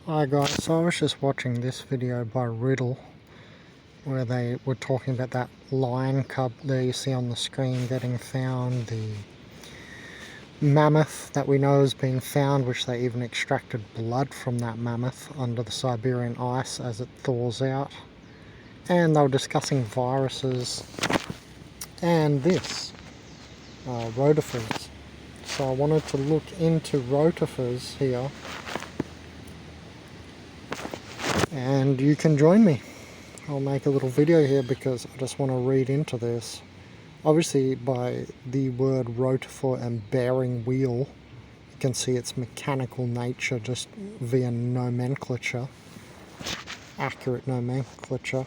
Hi guys, so I was just watching this video by Riddle where they were talking about that lion cub there you see on the screen getting found, the mammoth that we know has been found, which they even extracted blood from that mammoth under the Siberian ice as it thaws out, and they were discussing viruses and this, rotifers. So I wanted to look into rotifers here, and you can join me. I'll make a little video here because I just want to read into this. Obviously by the word rotifer and bearing wheel, you can see its mechanical nature just via nomenclature, accurate nomenclature.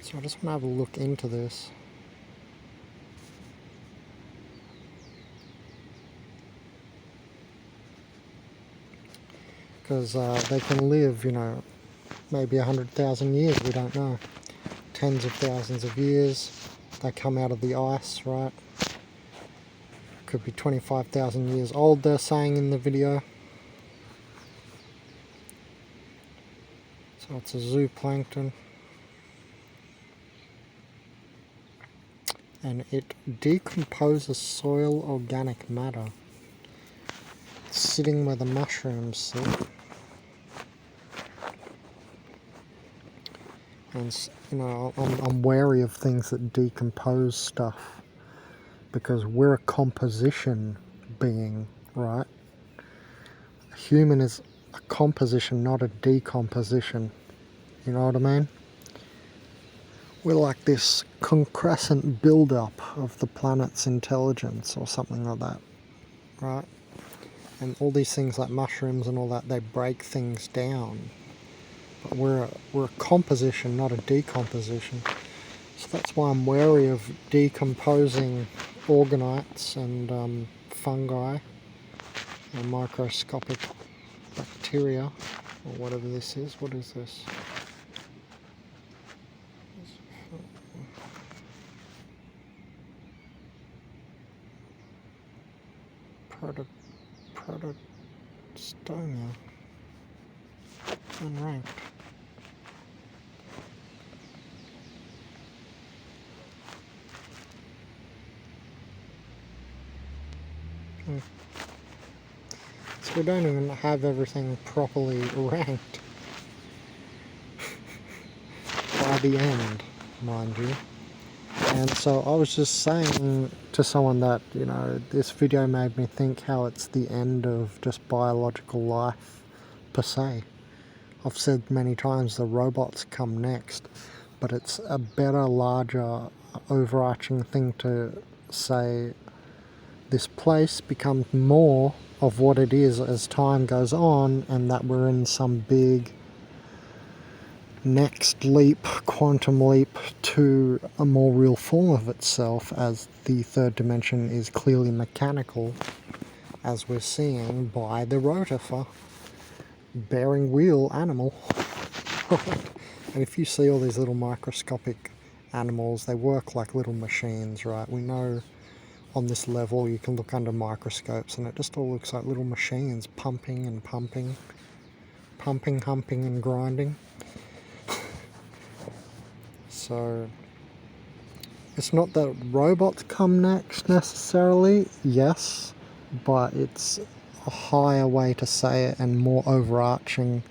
So I just want to have a look into this. Because they can live, you know, maybe 100,000 years, we don't know. Tens of thousands of years. They come out of the ice, right? Could be 25,000 years old, they're saying in the video. So it's a zooplankton. And it decomposes soil organic matter. It's sitting where the mushrooms sit. And, you know, I'm wary of things that decompose stuff because we're a composition being, right? A human is a composition, not a decomposition. You know what I mean? We're like this concurrent build-up of the planet's intelligence or something like that, right? And all these things like mushrooms and all that, they break things down. But we're a composition, not a decomposition. So that's why I'm wary of decomposing organites and fungi and microscopic bacteria, or whatever this is. What is this? Protostonia. Unranked. So we don't even have everything properly ranked by the end, mind you. And so I was just saying to someone that, you know, this video made me think how it's the end of just biological life per se. I've said many times the robots come next, but it's a better, larger, overarching thing to say this place becomes more of what it is as time goes on, and that we're in some big next leap, quantum leap to a more real form of itself, as the third dimension is clearly mechanical, as we're seeing by the rotifer bearing wheel animal. And if you see all these little microscopic animals, they work like little machines, right? We know on this level you can look under microscopes and it just all looks like little machines pumping and pumping, humping and grinding. So it's not that robots come next necessarily, yes, but it's a higher way to say it and more overarching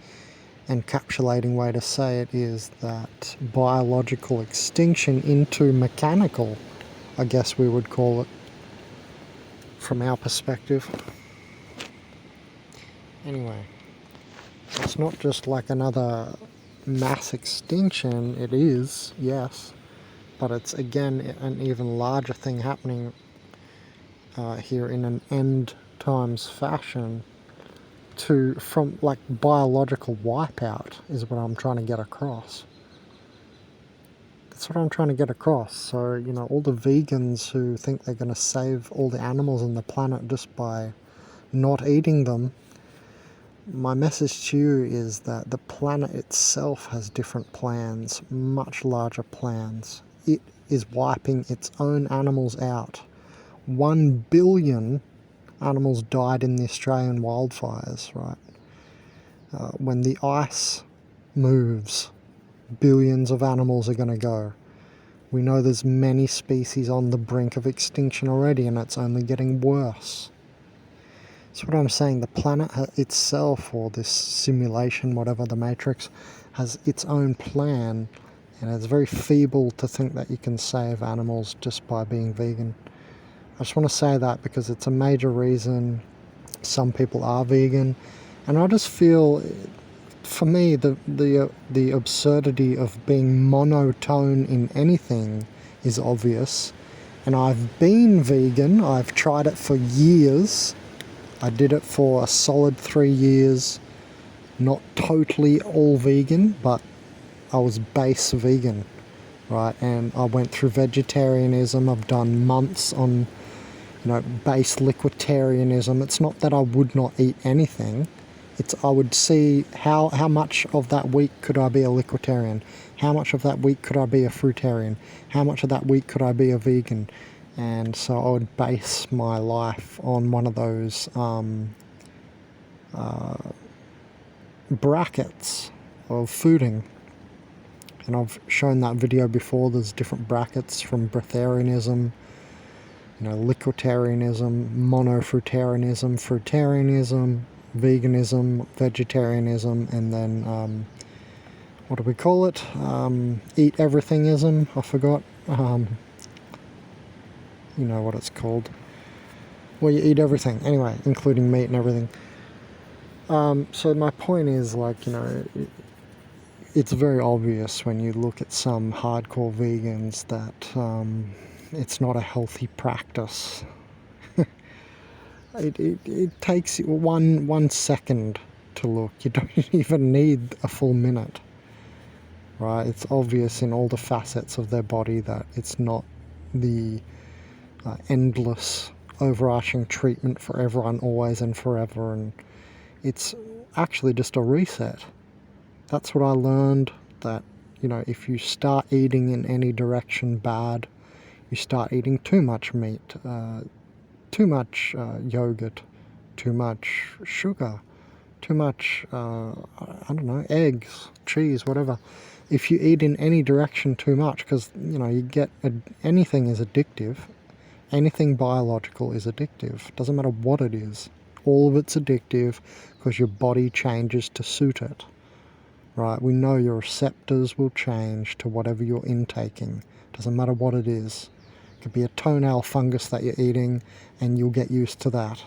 encapsulating way to say it is that biological extinction into mechanical, I guess we would call it, from our perspective. Anyway, so it's not just like another mass extinction, it is, yes, but it's again an even larger thing happening here in an end times fashion from like biological wipeout is what I'm trying to get across. That's what I'm trying to get across. So, you know, all the vegans who think they're going to save all the animals on the planet just by not eating them, my message to you is that the planet itself has different plans, much larger plans. It is wiping its own animals out. 1 billion Animals died in the Australian wildfires, right? When the ice moves, billions of animals are going to go. We know there's many species on the brink of extinction already, and it's only getting worse. That's what I'm saying. The planet itself, or this simulation, whatever, the Matrix, has its own plan, and it's very feeble to think that you can save animals just by being vegan. I just want to say that because it's a major reason some people are vegan, and I just feel, for me, the absurdity of being monotone in anything is obvious. And I've been vegan. I've tried it for years. I did it for a solid 3 years. Not totally all vegan, but I was base vegan, right? And I went through vegetarianism. I've done months on, base liquiditarianism. It's not that I would not eat anything. It's I would see how much of that week could I be a liquiditarian, how much of that week could I be a fruitarian, how much of that week could I be a vegan, and so I would base my life on one of those brackets of fooding. And I've shown that video before. There's different brackets from breatharianism, liquiditarianism, monofruitarianism, fruitarianism, veganism, vegetarianism, and then what do we call it? Eat everythingism. I forgot. You know what it's called. Well, you eat everything anyway, including meat and everything. So my point is, it's very obvious when you look at some hardcore vegans that it's not a healthy practice. It takes 1 second to look. You don't even need a full minute, right? It's obvious in all the facets of their body that it's not the endless overarching treatment for everyone always and forever, and it's actually just a reset. That's what I learned, that if you start eating in any direction bad, you start eating too much meat, too much yogurt, too much sugar, too much, eggs, cheese, whatever. If you eat in any direction too much, because, you get, anything is addictive. Anything biological is addictive. Doesn't matter what it is. All of it's addictive because your body changes to suit it. Right? We know your receptors will change to whatever you're intaking. Doesn't matter what it is. It could be a toenail fungus that you're eating, and you'll get used to that.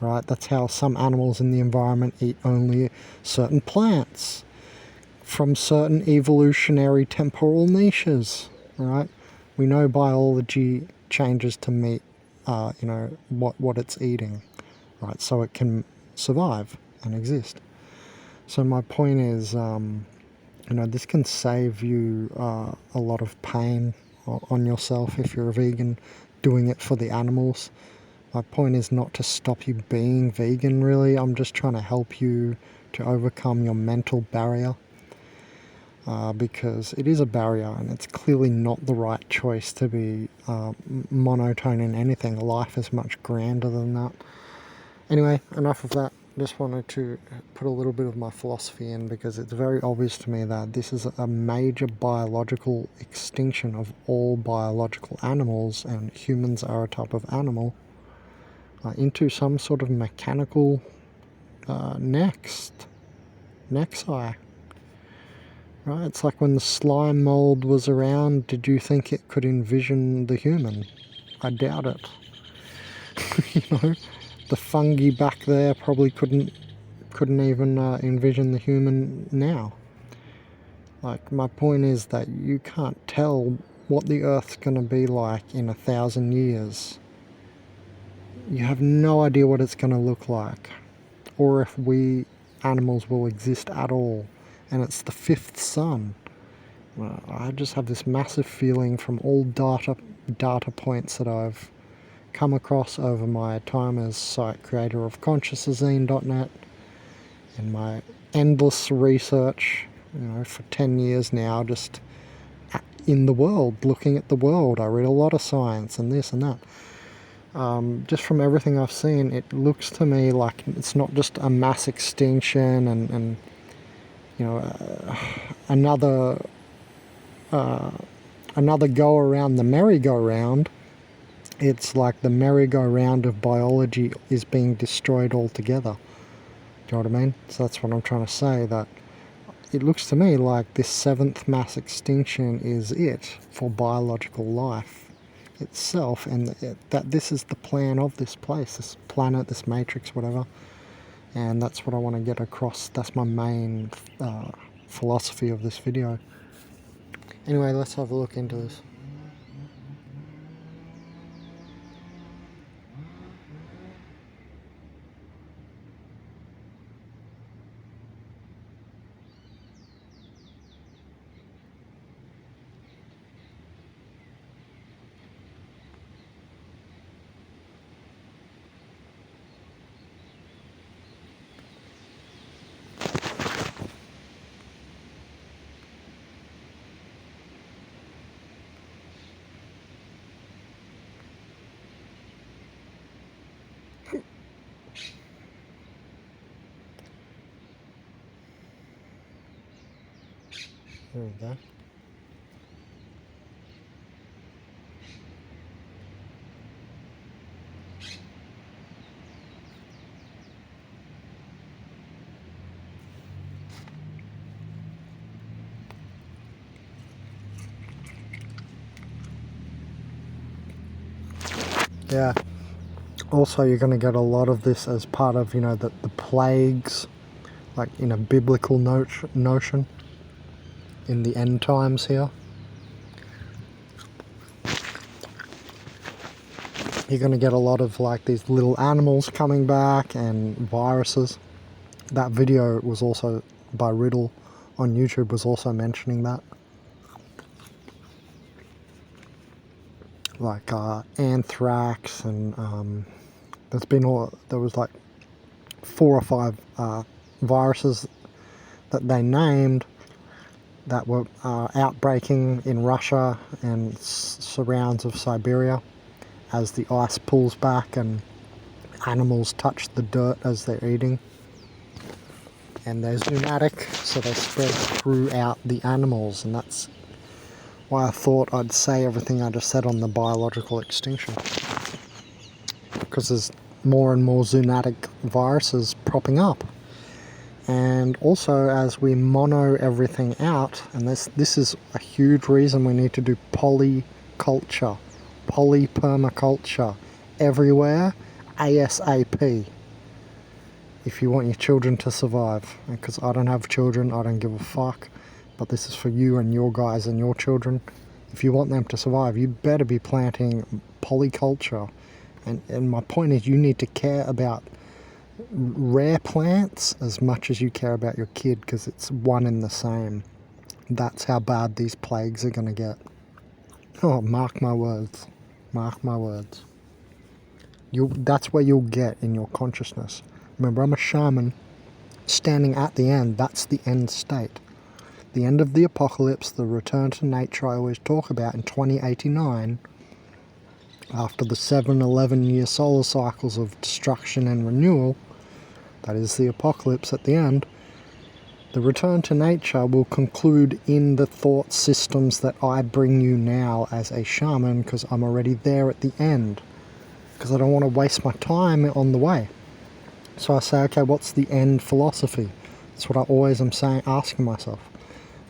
Right? That's how some animals in the environment eat only certain plants from certain evolutionary temporal niches. Right? We know biology changes to meet, what it's eating. Right? So it can survive and exist. So my point is, this can save you a lot of pain on yourself if you're a vegan doing it for the animals. My point is not to stop you being vegan, really. I'm just trying to help you to overcome your mental barrier, because it is a barrier, and it's clearly not the right choice to be monotone in anything. Life is much grander than that. Anyway, enough of that. Just wanted to put a little bit of my philosophy in, because it's very obvious to me that this is a major biological extinction of all biological animals, and humans are a type of animal, into some sort of mechanical nexi. Right? It's like when the slime mold was around, did you think it could envision the human? I doubt it. The fungi back there probably couldn't even envision the human now. Like, my point is that you can't tell what the Earth's going to be like in 1,000 years. You have no idea what it's going to look like, or if we animals will exist at all. And it's the fifth sun. I just have this massive feeling from all data points that I've come across over my time as site creator of consciousazine.net, and my endless research, for 10 years now, just in the world, looking at the world. I read a lot of science and this and that. just from everything I've seen, it looks to me like it's not just a mass extinction and another go around the merry-go-round. It's like the merry-go-round of biology is being destroyed altogether. Do you know what I mean? So that's what I'm trying to say, that it looks to me like this 7th mass extinction is it for biological life itself, and that this is the plan of this place, this planet, this matrix, whatever. And that's what I want to get across. That's my main philosophy of this video. Anyway, let's have a look into this. There we go. Yeah. Also, you're going to get a lot of this as part of, the plagues, like in a biblical notion in the end times here. You're going to get a lot of like these little animals coming back and viruses. That video was also by Riddle on YouTube, was also mentioning that. Like anthrax, and there was like 4 or 5 viruses that they named that were outbreaking in Russia and surrounds of Siberia as the ice pulls back and animals touch the dirt as they're eating. And they're zoonotic, so they spread throughout the animals, and that's why I thought I'd say everything I just said on the biological extinction. Because there's more and more zoonotic viruses propping up. And also, as we mono everything out, and this is a huge reason we need to do polyculture, polypermaculture everywhere, ASAP, if you want your children to survive. Because I don't have children, I don't give a fuck, but this is for you and your guys and your children. If you want them to survive, you better be planting polyculture. And my point is, you need to care about rare plants as much as you care about your kid, because it's one and the same. That's how bad these plagues are going to get. Oh, mark my words. Mark my words. That's where you'll get in your consciousness. Remember, I'm a shaman standing at the end. That's the end state. The end of the apocalypse, the return to nature I always talk about in 2089, after the 7-11-year solar cycles of destruction and renewal, that is the apocalypse at the end, the return to nature will conclude in the thought systems that I bring you now as a shaman, because I'm already there at the end, because I don't want to waste my time on the way. So I say, okay, what's the end philosophy? That's what I always am asking myself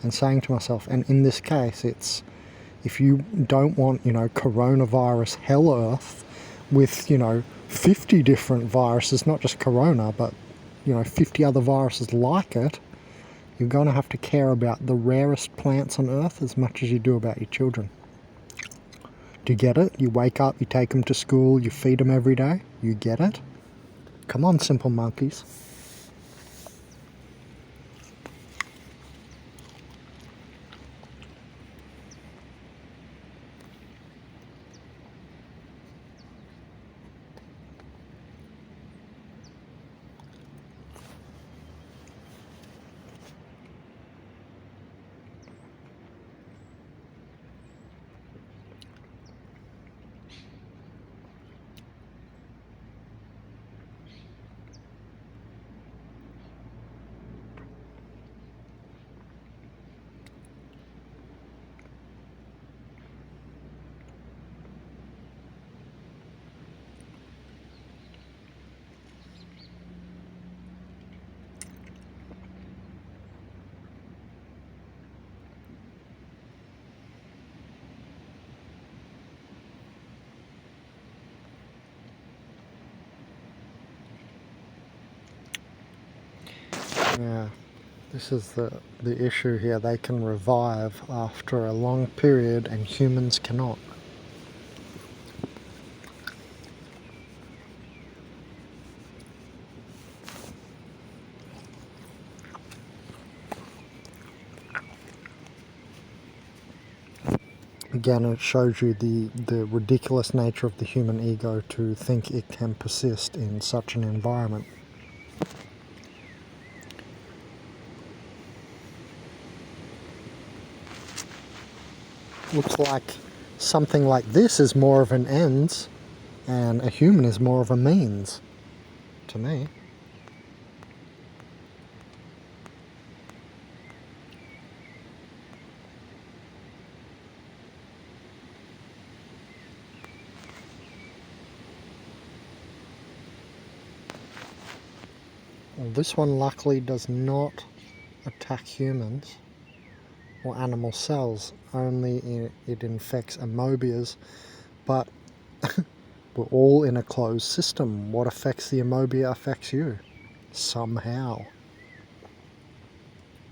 and saying to myself. And in this case, it's, if you don't want, coronavirus hell earth with, 50 different viruses, not just corona, but 50 other viruses like it, you're going to have to care about the rarest plants on earth as much as you do about your children. Do you get it? You wake up, you take them to school, you feed them every day. You get it? Come on, simple monkeys. Yeah, this is the issue here. They can revive after a long period and humans cannot. Again, it shows you the ridiculous nature of the human ego to think it can persist in such an environment. Looks like something like this is more of an ends and a human is more of a means to me. Well, this one luckily does not attack humans or animal cells, only it infects amoebias, but we're all in a closed system. What affects the amobia affects you, somehow.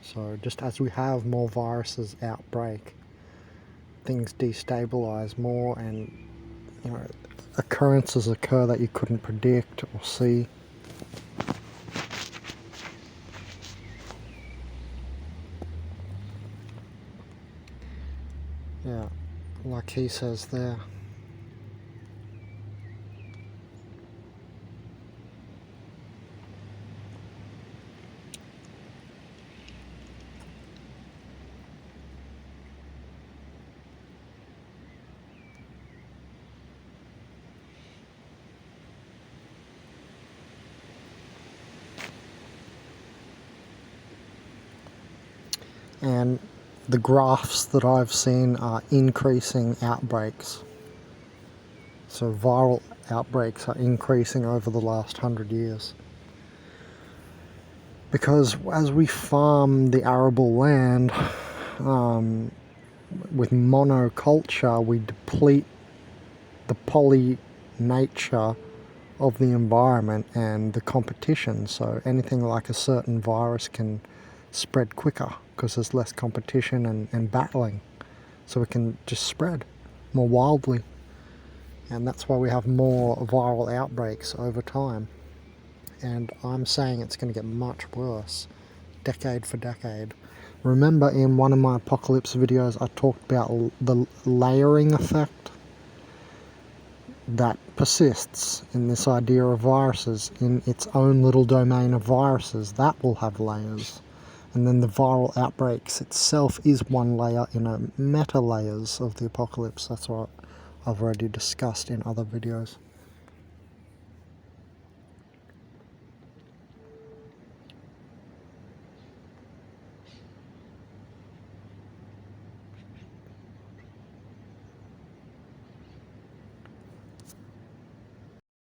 So just as we have more viruses outbreak, things destabilize more and occurrences occur that you couldn't predict or see. Yeah, like he says there. And the graphs that I've seen are increasing outbreaks. So viral outbreaks are increasing over the last 100 years. Because as we farm the arable land with monoculture, we deplete the poly nature of the environment and the competition. So anything like a certain virus can spread quicker because there's less competition and battling. So it can just spread more wildly. And that's why we have more viral outbreaks over time. And I'm saying it's going to get much worse, decade for decade. Remember in one of my apocalypse videos I talked about the layering effect that persists in this idea of viruses, in its own little domain of viruses. That will have layers. And then the viral outbreaks itself is one layer in a meta layers of the apocalypse. That's what I've already discussed in other videos.